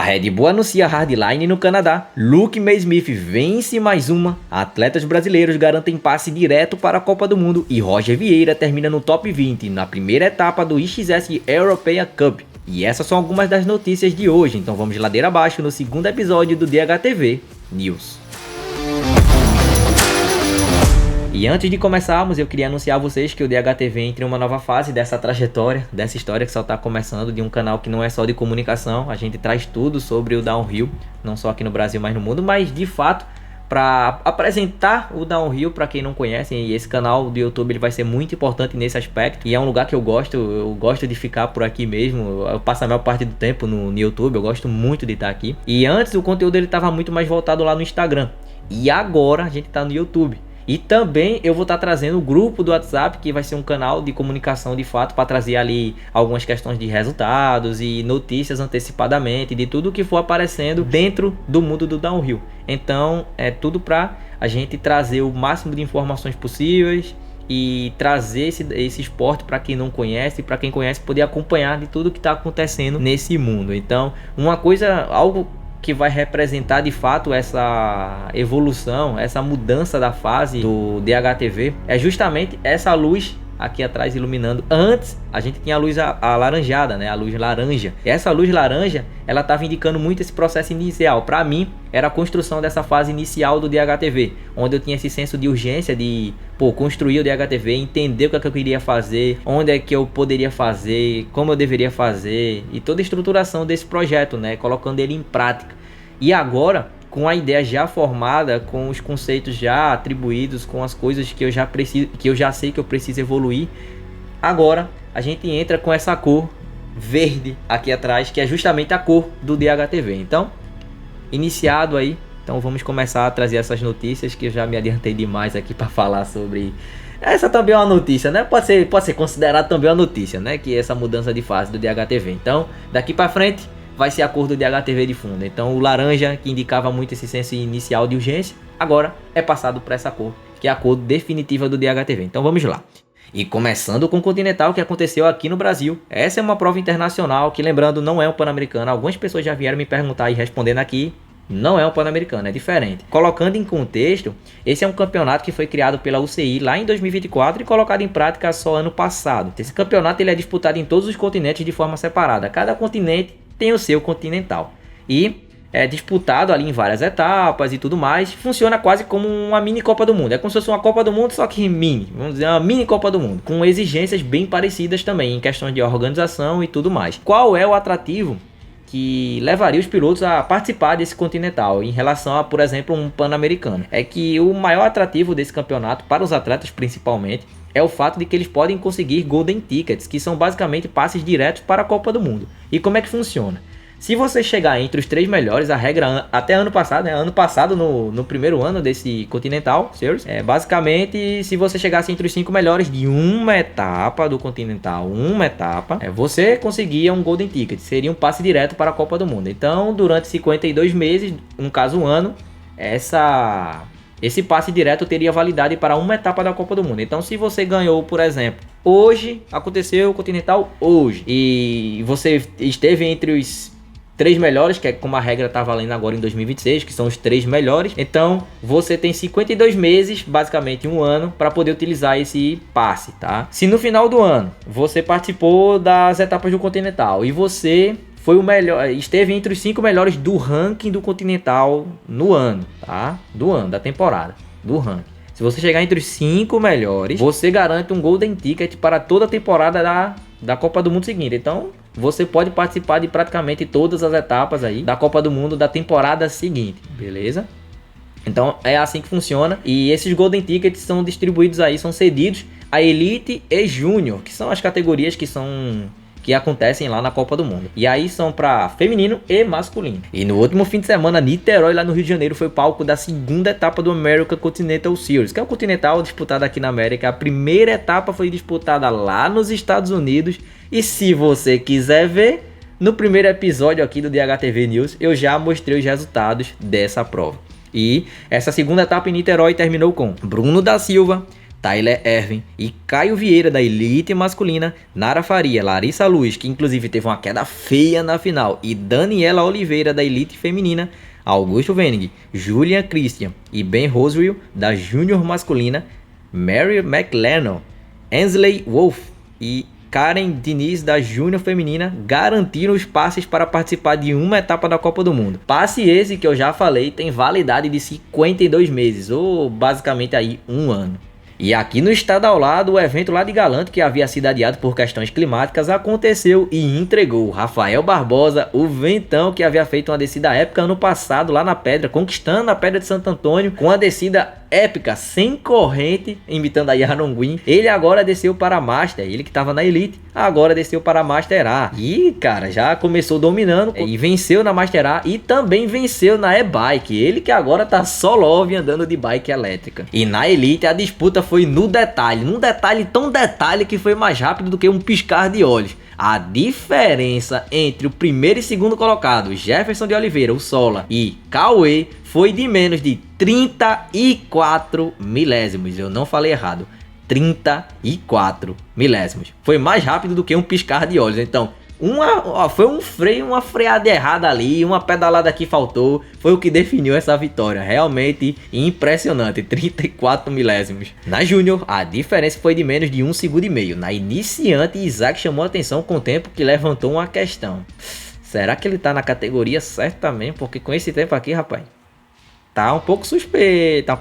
Red Bull anuncia Hardline no Canadá. Luke Maysmith vence mais uma. Atletas brasileiros garantem passe direto para a Copa do Mundo. E Roger Vieira termina no top 20 na primeira etapa do IXS European Cup. E essas são algumas das notícias de hoje. Então vamos ladeira abaixo no segundo episódio do DHTV News. E antes de começarmos, eu queria anunciar a vocês que o DHTV entra em uma nova fase dessa trajetória, dessa história que só está começando, de um canal que não é só de comunicação. A gente traz tudo sobre o downhill, não só aqui no Brasil, mas no mundo, mas de fato, para apresentar o downhill para quem não conhece. E esse canal do YouTube ele vai ser muito importante nesse aspecto, e é um lugar que eu gosto de ficar por aqui mesmo. Eu passo a maior parte do tempo no YouTube, eu gosto muito de estar aqui. E antes o conteúdo ele estava muito mais voltado lá no Instagram, e agora a gente está no YouTube. E também eu vou estar trazendo o grupo do WhatsApp, que vai ser um canal de comunicação de fato, para trazer ali algumas questões de resultados e notícias antecipadamente, de tudo que for aparecendo dentro do mundo do downhill. Então é tudo para a gente trazer o máximo de informações possíveis e trazer esse esporte para quem não conhece, e para quem conhece poder acompanhar de tudo que está acontecendo nesse mundo. Então algo que vai representar de fato essa evolução, essa mudança da fase do DHTV, é justamente essa luz aqui atrás iluminando. Antes a gente tinha a luz alaranjada, né? A luz laranja. E essa luz laranja, ela estava indicando muito esse processo inicial. Para mim, era a construção dessa fase inicial do DHTV, onde eu tinha esse senso de urgência de construir o DHTV, entender o que é que eu queria fazer, onde é que eu poderia fazer, como eu deveria fazer, e toda a estruturação desse projeto, né? Colocando ele em prática. E agora, com a ideia já formada, com os conceitos já atribuídos, com as coisas que eu já sei que eu preciso evoluir, agora a gente entra com essa cor verde aqui atrás, que é justamente a cor do DHTV. Então, iniciado aí, então vamos começar a trazer essas notícias, que eu já me adiantei demais aqui para falar sobre. Essa também é uma notícia, né? Pode ser considerado também uma notícia, né? Que é essa mudança de fase do DHTV. Então, daqui para frente vai ser a cor do DHTV de fundo. Então o laranja, que indicava muito esse senso inicial de urgência, agora é passado para essa cor, que é a cor definitiva do DHTV. Então vamos lá. E começando com o Continental, que aconteceu aqui no Brasil. Essa é uma prova internacional que, lembrando, não é um Pan-Americano. Algumas pessoas já vieram me perguntar e respondendo aqui, não é um Pan-Americano, é diferente. Colocando em contexto, esse é um campeonato que foi criado pela UCI lá em 2024 e colocado em prática só ano passado. Esse campeonato ele é disputado em todos os continentes de forma separada. Cada continente tem o seu Continental e é disputado ali em várias etapas e tudo mais. Funciona quase como uma mini Copa do Mundo. É como se fosse uma Copa do Mundo, só que mini, vamos dizer, uma mini Copa do Mundo, com exigências bem parecidas também em questões de organização e tudo mais. Qual é o atrativo que levaria os pilotos a participar desse Continental em relação a, por exemplo, um Pan-Americano? É que o maior atrativo desse campeonato, para os atletas principalmente, é o fato de que eles podem conseguir Golden Tickets, que são basicamente passes diretos para a Copa do Mundo. E como é que funciona? Se você chegar entre os 3 melhores, a regra até ano passado, né? Ano passado, no primeiro ano desse Continental Series, basicamente, se você chegasse entre os 5 melhores de uma etapa do Continental, você conseguia um Golden Ticket, seria um passe direto para a Copa do Mundo. Então, durante 52 meses, no caso um ano, esse passe direto teria validade para uma etapa da Copa do Mundo. Então, se você ganhou, por exemplo, hoje, aconteceu o Continental hoje, e você esteve entre os 3 melhores, que é como a regra está valendo agora em 2026, que são os 3 melhores. Então, você tem 52 meses, basicamente um ano, para poder utilizar esse passe, tá? Se no final do ano você participou das etapas do Continental e você foi o melhor, esteve entre os 5 melhores do ranking do Continental no ano, tá? Do ano, da temporada, do ranking. Se você chegar entre os 5 melhores, você garante um Golden Ticket para toda a temporada da Copa do Mundo seguinte. Então, você pode participar de praticamente todas as etapas aí da Copa do Mundo da temporada seguinte, beleza? Então, é assim que funciona. E esses Golden Tickets são distribuídos aí, são cedidos a Elite e Júnior, que são as categorias que acontecem lá na Copa do Mundo. E aí são para feminino e masculino. E no último fim de semana, Niterói, lá no Rio de Janeiro, foi palco da segunda etapa do American Continental Series, que é o Continental disputado aqui na América. A primeira etapa foi disputada lá nos Estados Unidos. E se você quiser ver, no primeiro episódio aqui do DHTV News, eu já mostrei os resultados dessa prova. E essa segunda etapa em Niterói terminou com Bruno da Silva, Tyler Ervin e Caio Vieira da elite masculina, Nara Faria, Larissa Luz, que inclusive teve uma queda feia na final, e Daniela Oliveira da elite feminina, Augusto Venig, Julian Christian e Ben Roswell da júnior masculina, Mary McLennan, Ansley Wolf e Karen Diniz da júnior feminina garantiram os passes para participar de uma etapa da Copa do Mundo. Passe esse que eu já falei tem validade de 52 meses, ou basicamente aí um ano. E aqui no estado ao lado, o evento lá de Galante, que havia sido adiado por questões climáticas, aconteceu e entregou Rafael Barbosa, o ventão que havia feito uma descida épica ano passado lá na Pedra, conquistando a Pedra de Santo Antônio com a descida épica, sem corrente, imitando aí Aaron Gwin. Ele agora desceu para a Master, ele que estava na Elite, agora desceu para a Master A. E, cara, já começou dominando e venceu na Master A e também venceu na E-Bike. Ele que agora tá só love andando de bike elétrica. E na Elite a disputa foi no detalhe, num detalhe tão detalhe que foi mais rápido do que um piscar de olhos. A diferença entre o primeiro e segundo colocado, Jefferson de Oliveira, o Sola, e Cauê, foi de menos de 34 milésimos. Eu não falei errado. 34 milésimos. Foi mais rápido do que um piscar de olhos. Então, foi um freio, uma freada errada ali, uma pedalada que faltou, foi o que definiu essa vitória. Realmente impressionante, 34 milésimos. Na Júnior, a diferença foi de menos de 1,5 segundo. Na iniciante, Isaac chamou a atenção com o tempo, que levantou uma questão. Será que ele tá na categoria certa também? Porque com esse tempo aqui, rapaz, tá um pouco suspeito,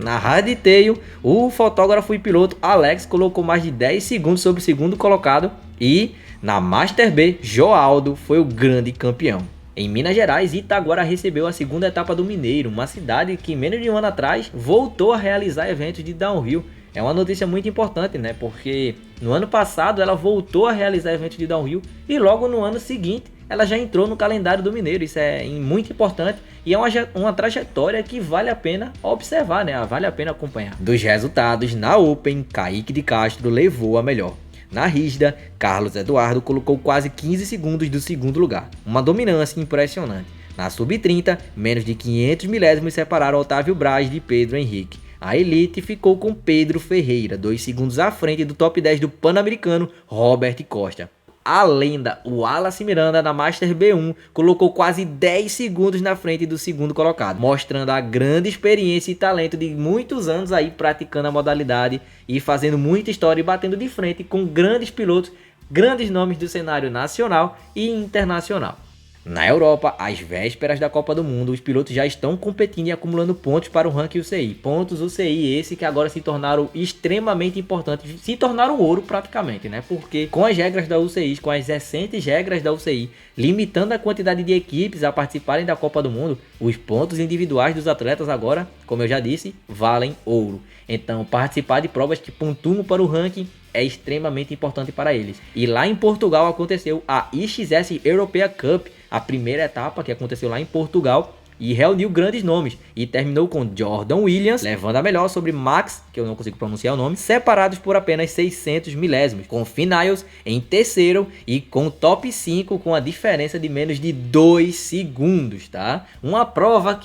Na hardtail, o fotógrafo e piloto Alex colocou mais de 10 segundos sobre o segundo colocado. E na Master B, Joaldo foi o grande campeão. Em Minas Gerais, Itaguara recebeu a segunda etapa do Mineiro, uma cidade que menos de um ano atrás voltou a realizar eventos de downhill. É uma notícia muito importante, né? Porque no ano passado ela voltou a realizar eventos de downhill e logo no ano seguinte ela já entrou no calendário do Mineiro. Isso é muito importante e é uma trajetória que vale a pena observar, né? Vale a pena acompanhar. Dos resultados, na Open, Kaique de Castro levou a melhor. Na rígida, Carlos Eduardo colocou quase 15 segundos do segundo lugar, uma dominância impressionante. Na sub-30, menos de 500 milésimos separaram Otávio Braz de Pedro Henrique. A Elite ficou com Pedro Ferreira, 2 segundos à frente do top 10 do Pan-Americano, Robert Costa. A lenda, o Wallace Miranda, na Master B1, colocou quase 10 segundos na frente do segundo colocado, mostrando a grande experiência e talento de muitos anos aí praticando a modalidade e fazendo muita história e batendo de frente com grandes pilotos, grandes nomes do cenário nacional e internacional. Na Europa, às vésperas da Copa do Mundo, os pilotos já estão competindo e acumulando pontos para o ranking UCI. Pontos UCI esse que agora se tornaram extremamente importantes, se tornaram ouro praticamente, né? Porque com as regras da UCI, com as recentes regras da UCI, limitando a quantidade de equipes a participarem da Copa do Mundo, os pontos individuais dos atletas agora, como eu já disse, valem ouro. Então, participar de provas que pontuam para o ranking é extremamente importante para eles. E lá em Portugal aconteceu a IXS European Cup, a primeira etapa que aconteceu lá em Portugal e reuniu grandes nomes e terminou com Jordan Williams levando a melhor sobre Max, que eu não consigo pronunciar o nome, separados por apenas 600 milésimos, com Finals em terceiro e com top 5 com a diferença de menos de 2 segundos, tá? Uma prova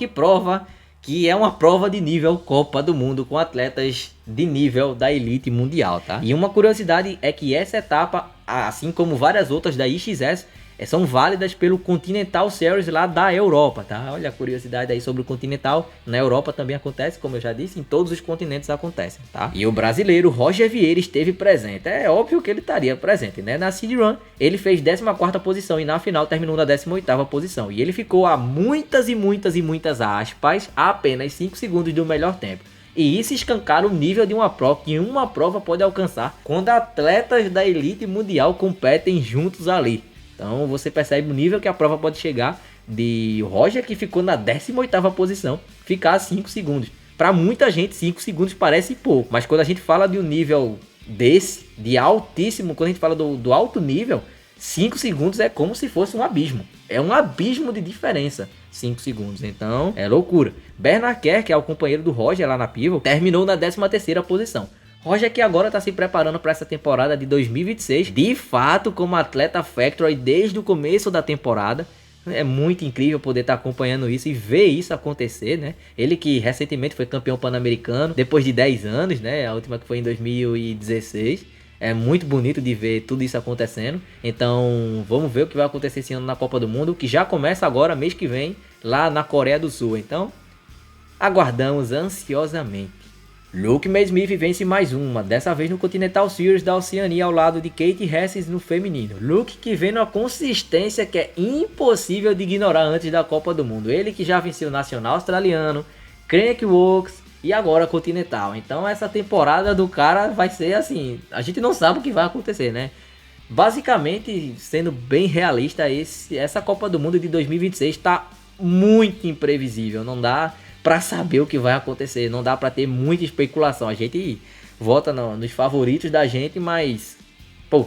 que é uma prova de nível Copa do Mundo com atletas de nível da elite mundial, tá? E uma curiosidade é que essa etapa, assim como várias outras da IXS, são válidas pelo Continental Series lá da Europa, tá? Olha a curiosidade aí sobre o Continental. Na Europa também acontece, como eu já disse, em todos os continentes acontecem, tá? E o brasileiro Roger Vieira esteve presente. É óbvio que ele estaria presente, né? Na Seed Run, ele fez 14ª posição e na final terminou na 18ª posição. E ele ficou a muitas aspas, a apenas 5 segundos do melhor tempo. E isso escancara o nível de uma prova que uma prova pode alcançar quando atletas da elite mundial competem juntos ali. Então você percebe o nível que a prova pode chegar de Roger, que ficou na 18ª posição, ficar a 5 segundos. Para muita gente 5 segundos parece pouco, mas quando a gente fala de um nível desse, de altíssimo, quando a gente fala do alto nível, 5 segundos é como se fosse um abismo. É um abismo de diferença, 5 segundos. Então é loucura. Bernard Kerr, que é o companheiro do Roger lá na Pivo, terminou na 13ª posição. Roger que agora está se preparando para essa temporada de 2026, de fato como atleta Factory desde o começo da temporada, É muito incrível poder estar acompanhando isso e ver isso acontecer, né? Ele que recentemente foi campeão pan-americano, depois de 10 anos, né? A última que foi em 2016. É muito bonito de ver tudo isso acontecendo. Então, vamos ver o que vai acontecer esse ano na Copa do Mundo, que já começa agora, mês que vem, lá na Coreia do Sul. Então, aguardamos ansiosamente. Luke Maysmith vence mais uma, dessa vez no Continental Series da Oceania ao lado de Kate Hesses no feminino. Luke que vem numa consistência que é impossível de ignorar antes da Copa do Mundo. Ele que já venceu o Nacional Australiano, Crankworx e agora Continental. Então essa temporada do cara vai ser assim, a gente não sabe o que vai acontecer, né? Basicamente, sendo bem realista, essa Copa do Mundo de 2026 está muito imprevisível, não dá pra saber o que vai acontecer, não dá pra ter muita especulação. A gente vota nos favoritos da gente, mas pô.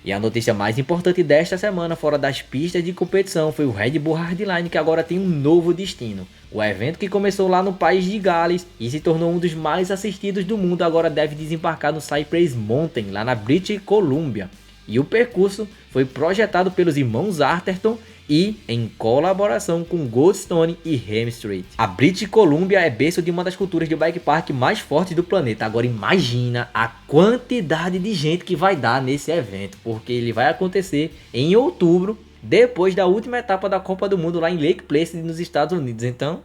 E a notícia mais importante desta semana fora das pistas de competição foi o Red Bull Hardline, que agora tem um novo destino. O evento que começou lá no país de Gales e se tornou um dos mais assistidos do mundo agora deve desembarcar no Cypress Mountain, lá na British Columbia. E o percurso foi projetado pelos irmãos Arterton e em colaboração com Goldstone e Ham Street. A British Columbia é berço de uma das culturas de bike park mais fortes do planeta. Agora imagina a quantidade de gente que vai dar nesse evento, porque ele vai acontecer em outubro, depois da última etapa da Copa do Mundo lá em Lake Placid, nos Estados Unidos. Então,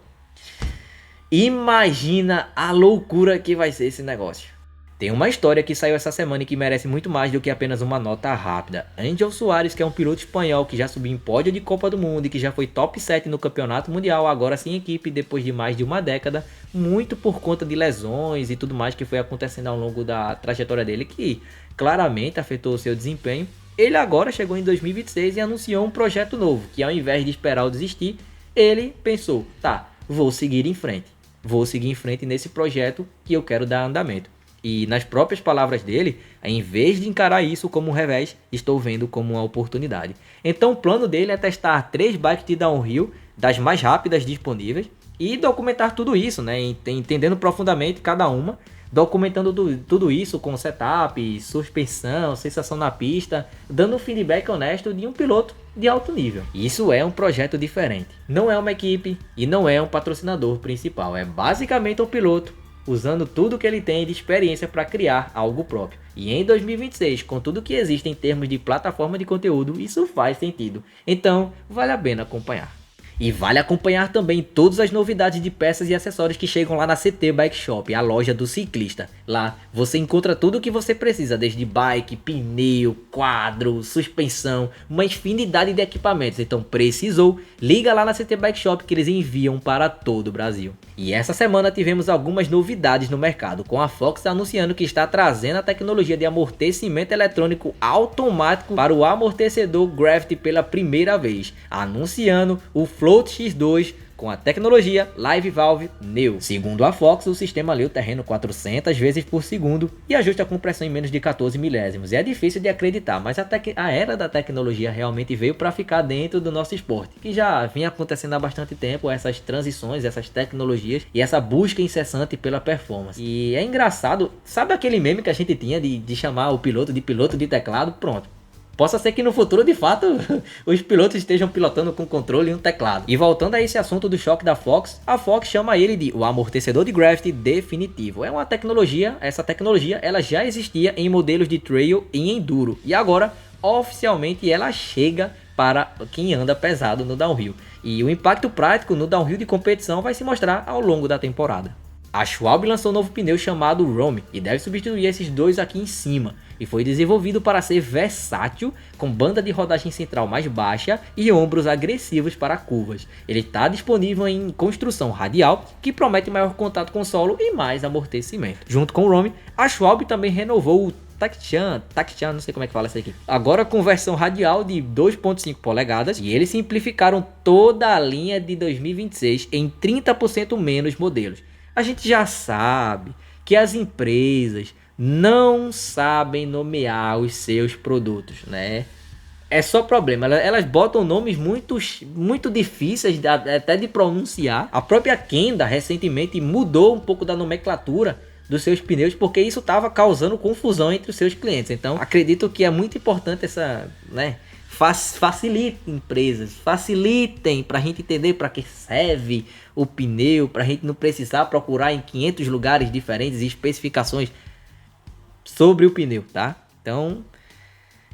imagina a loucura que vai ser esse negócio. Tem uma história que saiu essa semana e que merece muito mais do que apenas uma nota rápida. Angel Soares, que é um piloto espanhol que já subiu em pódio de Copa do Mundo e que já foi top 7 no Campeonato Mundial, agora sem equipe depois de mais de uma década, muito por conta de lesões e tudo mais que foi acontecendo ao longo da trajetória dele, que claramente afetou o seu desempenho. Ele agora chegou em 2026 e anunciou um projeto novo, que ao invés de esperar o desistir, ele pensou, tá, vou seguir em frente. Vou seguir em frente nesse projeto que eu quero dar andamento. E nas próprias palavras dele, em vez de encarar isso como um revés, estou vendo como uma oportunidade. Então o plano dele é testar 3 bikes de downhill, das mais rápidas disponíveis, e documentar tudo isso, né? Entendendo profundamente cada uma, documentando tudo isso com setup, suspensão, sensação na pista, dando um feedback honesto de um piloto de alto nível. Isso é um projeto diferente. Não é uma equipe e não é um patrocinador principal. É basicamente um piloto usando tudo que ele tem de experiência para criar algo próprio. E em 2026, com tudo que existe em termos de plataforma de conteúdo, isso faz sentido. Então, vale a pena acompanhar. E vale acompanhar também todas as novidades de peças e acessórios que chegam lá na CT Bike Shop, a loja do ciclista. Lá você encontra tudo o que você precisa, desde bike, pneu, quadro, suspensão, uma infinidade de equipamentos. Então precisou, liga lá na CT Bike Shop que eles enviam para todo o Brasil. E essa semana tivemos algumas novidades no mercado, com a Fox anunciando que está trazendo a tecnologia de amortecimento eletrônico automático para o amortecedor Gravity pela primeira vez, anunciando o Float X2 com a tecnologia Live Valve Neo. Segundo a Fox, o sistema lê o terreno 400 vezes por segundo e ajusta a compressão em menos de 14 milésimos. É difícil de acreditar, mas a era da tecnologia realmente veio para ficar dentro do nosso esporte, que já vinha acontecendo há bastante tempo, essas transições, essas tecnologias e essa busca incessante pela performance. E é engraçado, sabe aquele meme que a gente tinha de chamar o piloto de teclado? Pronto. Possa ser que no futuro, de fato, os pilotos estejam pilotando com controle e um teclado. E voltando a esse assunto do choque da Fox, a Fox chama ele de o amortecedor de Gravity definitivo. É uma tecnologia, essa tecnologia ela já existia em modelos de trail e enduro. E agora, oficialmente, ela chega para quem anda pesado no downhill. E o impacto prático no downhill de competição vai se mostrar ao longo da temporada. A Schwalbe lançou um novo pneu chamado Romy e deve substituir esses dois aqui em cima. E foi desenvolvido para ser versátil, com banda de rodagem central mais baixa e ombros agressivos para curvas. Ele está disponível em construção radial, que promete maior contato com o solo e mais amortecimento. Junto com o Romy, a Schwalbe também renovou o Tactian, não sei como é que fala isso aqui. Agora com versão radial de 2.5 polegadas e eles simplificaram toda a linha de 2026 em 30% menos modelos. A gente já sabe que as empresas não sabem nomear os seus produtos, né? É só problema, elas botam nomes muito difíceis até de pronunciar. A própria Kenda recentemente mudou um pouco da nomenclatura dos seus pneus porque isso estava causando confusão entre os seus clientes. Então acredito que é muito importante essa, né, Facilitem, empresas, facilitem para a gente entender para que serve o pneu, para a gente não precisar procurar em 500 lugares diferentes e especificações sobre o pneu, tá? Então,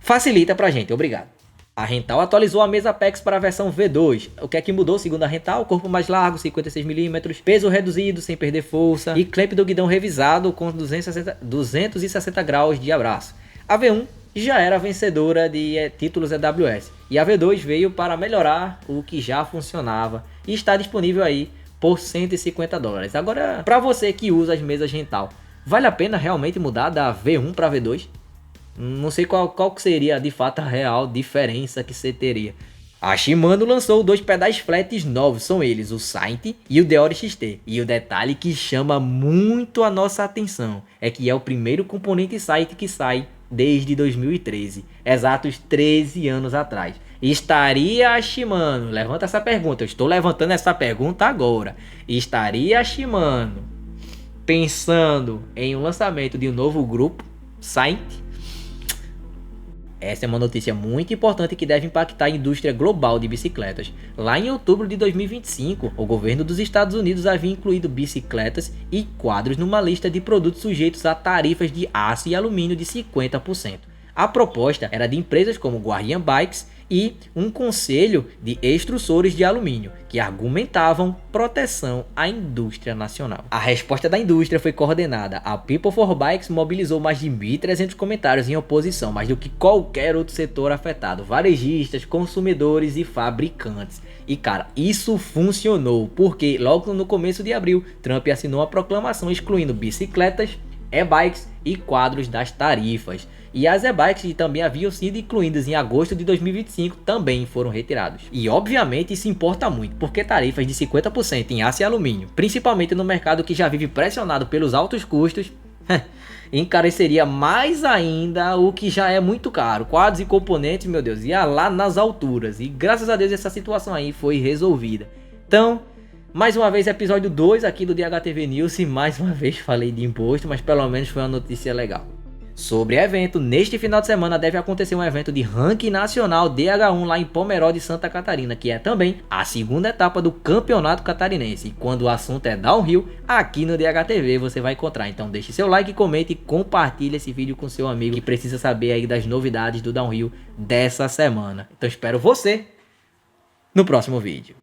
facilita pra gente, obrigado. A Rental atualizou a mesa Apex para a versão V2. O que é que mudou segundo a Rental? Corpo mais largo, 56mm, peso reduzido sem perder força e clamp do guidão revisado com 260 graus de abraço. A V1 já era vencedora de títulos AWS e a V2 veio para melhorar o que já funcionava e está disponível aí por $150. Agora, para você que usa as mesas Rental, vale a pena realmente mudar da V1 para V2? Não sei qual seria de fato a real diferença que você teria. A Shimano lançou 2 pedais flats novos, são eles o Saint e o Deore XT. E o detalhe que chama muito a nossa atenção é que é o primeiro componente Saint que sai desde 2013, exatos 13 anos atrás. Estaria a Shimano, levanta essa pergunta, eu estou levantando essa pergunta agora, estaria a Shimano pensando em um lançamento de um novo grupo, Saint? Essa é uma notícia muito importante que deve impactar a indústria global de bicicletas. Lá em outubro de 2025, o governo dos Estados Unidos havia incluído bicicletas e quadros numa lista de produtos sujeitos a tarifas de aço e alumínio de 50%. A proposta era de empresas como Guardian Bikes e um conselho de instrutores de alumínio, que argumentavam proteção à indústria nacional. A resposta da indústria foi coordenada. A People for Bikes mobilizou mais de 1.300 comentários em oposição, mais do que qualquer outro setor afetado, varejistas, consumidores e fabricantes. E cara, isso funcionou, porque logo no começo de abril, Trump assinou a proclamação excluindo bicicletas, e-bikes e quadros das tarifas. E as e-bikes que também haviam sido incluídas em agosto de 2025 também foram retirados. E obviamente isso importa muito, porque tarifas de 50% em aço e alumínio, principalmente no mercado que já vive pressionado pelos altos custos, encareceria mais ainda o que já é muito caro. Quadros e componentes, meu Deus, ia lá nas alturas. E graças a Deus essa situação aí foi resolvida. Então, mais uma vez episódio 2 aqui do DHTV News, e mais uma vez falei de imposto, mas pelo menos foi uma notícia legal. Sobre evento, neste final de semana deve acontecer um evento de ranking nacional DH1 lá em Pomerode, Santa Catarina, que é também a segunda etapa do campeonato catarinense. E quando o assunto é downhill, aqui no DHTV você vai encontrar. Então deixe seu like, comente e compartilhe esse vídeo com seu amigo que precisa saber aí das novidades do downhill dessa semana. Então espero você no próximo vídeo.